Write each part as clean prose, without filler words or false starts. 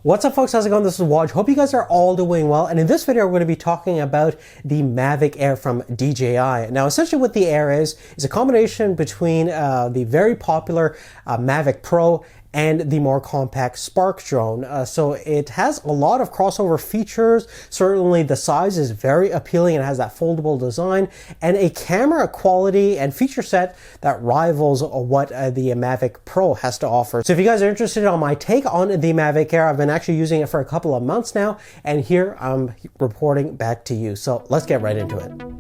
What's up folks, how's it going? This is Waj. Hope you guys are all doing well, and in this video we're going to be talking about the Mavic Air from DJI. Now essentially what the Air is a combination between the very popular Mavic Pro and the more compact Spark drone. So it has a lot of crossover features. Certainly the size is very appealing and has that foldable design and a camera quality and feature set that rivals what the Mavic Pro has to offer. So if you guys are interested on my take on the Mavic Air, I've been actually using it for a couple of months now, and here I'm reporting back to you. So let's get right into it.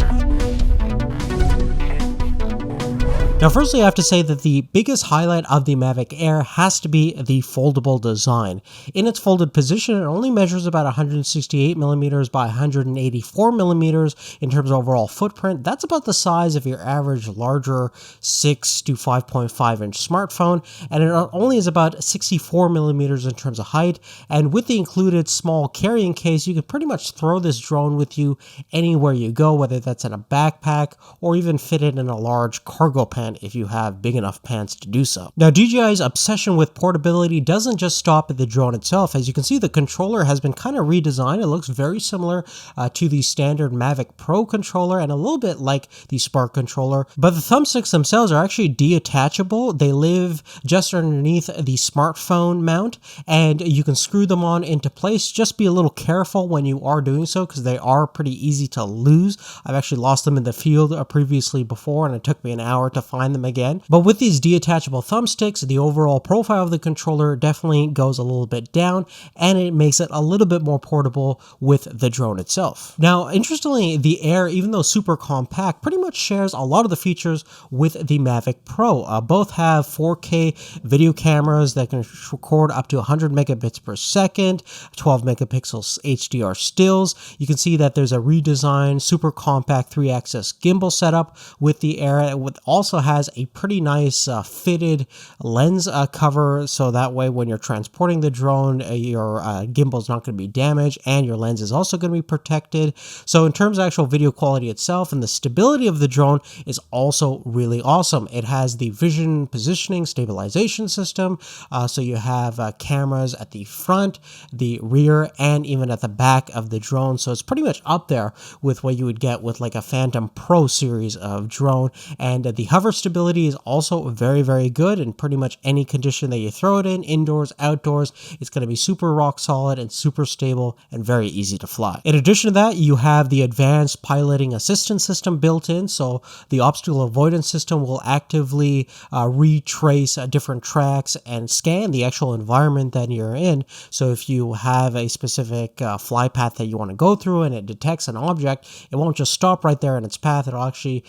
Now, firstly, I have to say that the biggest highlight of the Mavic Air has to be the foldable design. In its folded position, it only measures about 168 millimeters by 184 millimeters in terms of overall footprint. That's about the size of your average larger 6 to 5.5 inch smartphone, and it only is about 64 millimeters in terms of height. And with the included small carrying case, you can pretty much throw this drone with you anywhere you go, whether that's in a backpack or even fit it in a large cargo pant if you have big enough pants to do so. Now, DJI's obsession with portability doesn't just stop at the drone itself. As you can see, the controller has been kind of redesigned. It looks very similar to the standard Mavic Pro controller and a little bit like the Spark controller, but the thumbsticks themselves are actually detachable. They live just underneath the smartphone mount and you can screw them on into place. Just be a little careful when you are doing so because they are pretty easy to lose. I've actually lost them in the field previously before, and it took me an hour to find them again. But with these detachable thumbsticks, the overall profile of the controller definitely goes a little bit down, and it makes it a little bit more portable with the drone itself. Now, interestingly, the Air, even though super compact, pretty much shares a lot of the features with the Mavic Pro. Both have 4K video cameras that can record up to 100 megabits per second, 12 megapixels HDR stills. You can see that there's a redesigned super compact 3-axis gimbal setup with the Air. It also has a pretty nice fitted lens cover, so that way when you're transporting the drone, your gimbal is not going to be damaged and your lens is also going to be protected. So in terms of actual video quality itself and the stability of the drone is also really awesome. It has the vision positioning stabilization system, so you have cameras at the front, the rear, and even at the back of the drone. So it's pretty much up there with what you would get with like a Phantom Pro series of drone. And the hover stability is also very, very good in pretty much any condition that you throw it in, indoors, outdoors. It's going to be super rock solid and super stable and very easy to fly. In addition to that, you have the advanced piloting assistance system built in, so the obstacle avoidance system will actively retrace different tracks and scan the actual environment that you're in. So if you have a specific fly path that you want to go through and it detects an object, it won't just stop right there in its path. It'll actually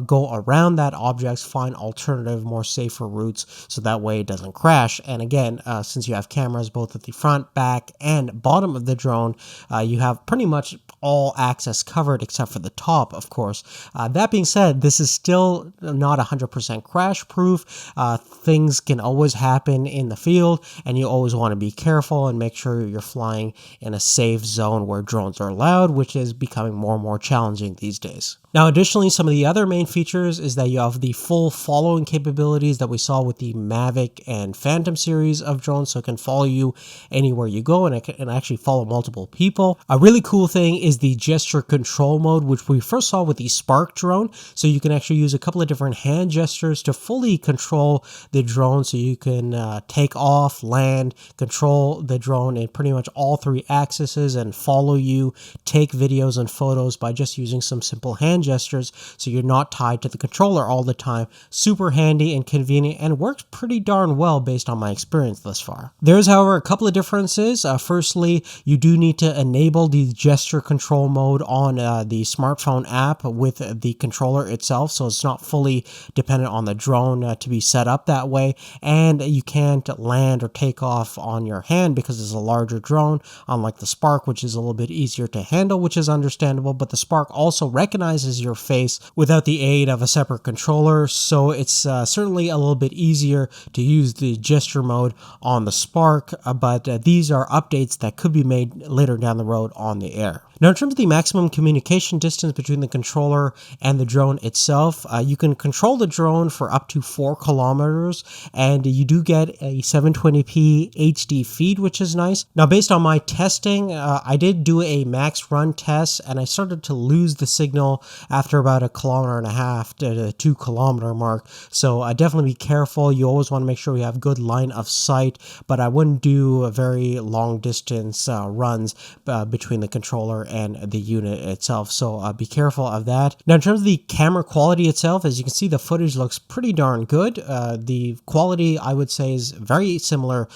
go around that object, find alternative, more safer routes, so that way it doesn't crash. And again, since you have cameras both at the front, back, and bottom of the drone, you have pretty much all access covered except for the top, of course. That being said, this is still not 100% crash proof. Things can always happen in the field, and you always want to be careful and make sure you're flying in a safe zone where drones are allowed, which is becoming more and more challenging these days. Now, additionally, some of the other main features is that you have the full following capabilities that we saw with the Mavic and Phantom series of drones, so it can follow you anywhere you go, and it can actually follow multiple people. A really cool thing is the gesture control mode, which we first saw with the Spark drone, so you can actually use a couple of different hand gestures to fully control the drone, so you can take off, land, control the drone in pretty much all 3 axes and follow you, take videos and photos by just using some simple hand gestures, so you're not tied to the controller all the time. Super handy and convenient, and works pretty darn well based on my experience thus far. There's, however, a couple of differences. Firstly, you do need to enable the gesture control mode on the smartphone app with the controller itself, so it's not fully dependent on the drone to be set up that way, and you can't land or take off on your hand because it's a larger drone, unlike the Spark, which is a little bit easier to handle, which is understandable. But the Spark also recognizes your face without the aid of a separate controller, so it's certainly a little bit easier to use the gesture mode on the Spark, but these are updates that could be made later down the road on the Air. Now, in terms of the maximum communication distance between the controller and the drone itself, you can control the drone for up to 4 kilometers, and you do get a 720p HD feed, which is nice. Now, based on my testing, I did do a max run test, and I started to lose the signal after about 1.5 kilometers to the 2 kilometer mark. So definitely be careful. You always want to make sure you have good line of sight, but I wouldn't do a very long distance runs between the controller and the unit itself. So be careful of that. Now, in terms of the camera quality itself, as you can see, the footage looks pretty darn good. The quality, I would say, is very similar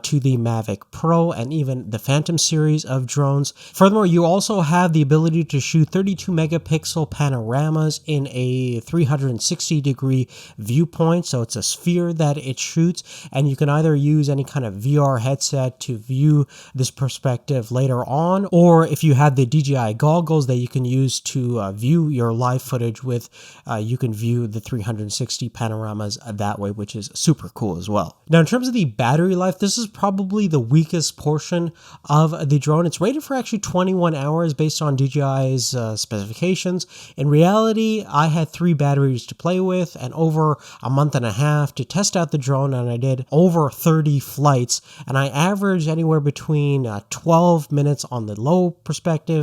to the Mavic Pro and even the Phantom series of drones. Furthermore, you also have the ability to shoot 32 megapixel panoramas in a 360-degree viewpoint. So it's a sphere that it shoots, and you can either use any kind of VR headset to view this perspective later on, or if you have the DJI goggles that you can use to view your live footage with, you can view the 360 panoramas that way, which is super cool as well. Now, in terms of the battery life, this is probably the weakest portion of the drone. It's rated for actually 21 hours based on DJI's specifications. In reality, I had 3 batteries to play with and over a month and a half to test out the drone, and I did over 30 flights, and I averaged anywhere between 12 minutes on the low perspective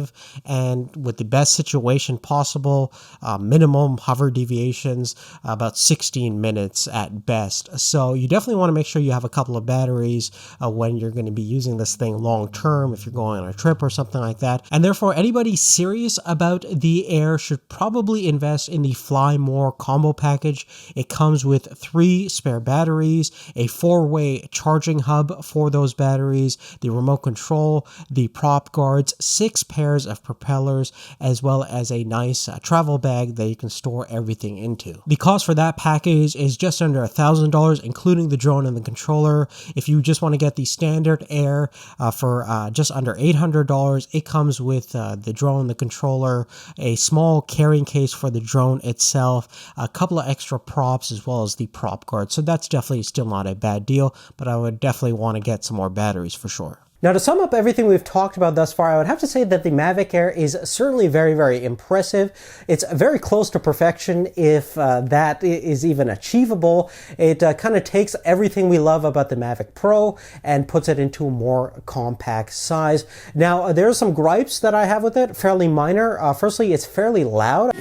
and with the best situation possible, minimum hover deviations, about 16 minutes at best. So you definitely want to make sure you have a couple of batteries when you're going to be using this thing long term, if you're going on a trip or something like that. And therefore, anybody serious about the Air should probably invest in the Fly More combo package. It comes with 3 spare batteries, a 4-way charging hub for those batteries, the remote control, the prop guards, 6 pairs of propellers, as well as a nice travel bag that you can store everything into. The cost for that package is just under $1,000, including the drone and the controller. If you just want to get the standard Air for just under $800, it comes with the drone, the controller, a small carrying case for the drone itself, a couple of extra props, as well as the prop guard. So that's definitely still not a bad deal, but I would definitely want to get some more batteries for sure. Now, to sum up everything we've talked about thus far, I would have to say that the Mavic Air is certainly very, very impressive. It's very close to perfection, if that is even achievable. It kind of takes everything we love about the Mavic Pro and puts it into a more compact size. Now, there are some gripes that I have with it, fairly minor. Firstly, it's fairly loud.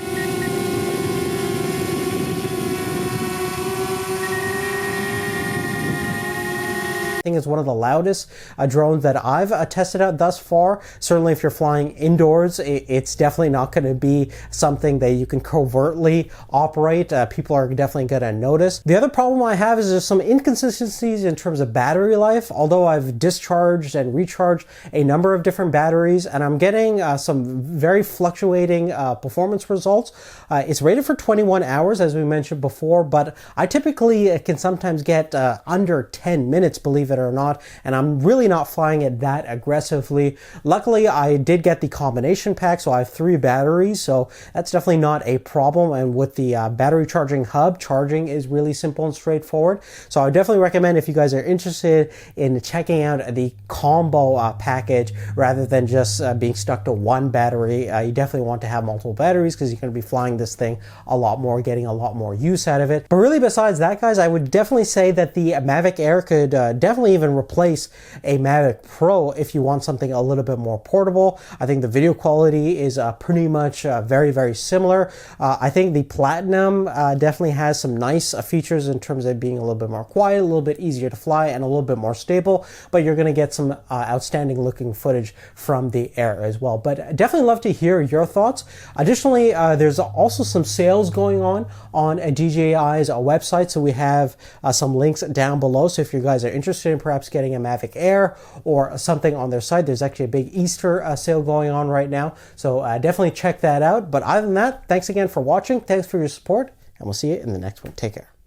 I think it's one of the loudest drones that I've tested out thus far. Certainly if you're flying indoors, it's definitely not going to be something that you can covertly operate. People are definitely going to notice. The other problem I have is there's some inconsistencies in terms of battery life. Although I've discharged and recharged a number of different batteries, and I'm getting some very fluctuating performance results. It's rated for 21 hours, as we mentioned before, but I typically can sometimes get under 10 minutes, believe it or not, and I'm really not flying it that aggressively. Luckily, I did get the combination pack, so I have 3 batteries, so that's definitely not a problem. And with the battery charging hub, charging is really simple and straightforward. So I would definitely recommend, if you guys are interested in checking out the combo package rather than just being stuck to one battery, you definitely want to have multiple batteries because you're going to be flying this thing a lot more, getting a lot more use out of it. But really, besides that, guys, I would definitely say that the Mavic Air could definitely even replace a Mavic Pro if you want something a little bit more portable. I think the video quality is pretty much very, very similar. I think the Platinum definitely has some nice features in terms of being a little bit more quiet, a little bit easier to fly, and a little bit more stable, but you're going to get some outstanding looking footage from the Air as well. But definitely love to hear your thoughts. Additionally, there's also some sales going on DJI's website, so we have some links down below. So if you guys are interested in perhaps getting a Mavic Air or something on their site, there's actually a big Easter sale going on right now, so definitely check that out. But other than that, thanks again for watching, thanks for your support, and we'll see you in the next one. Take care.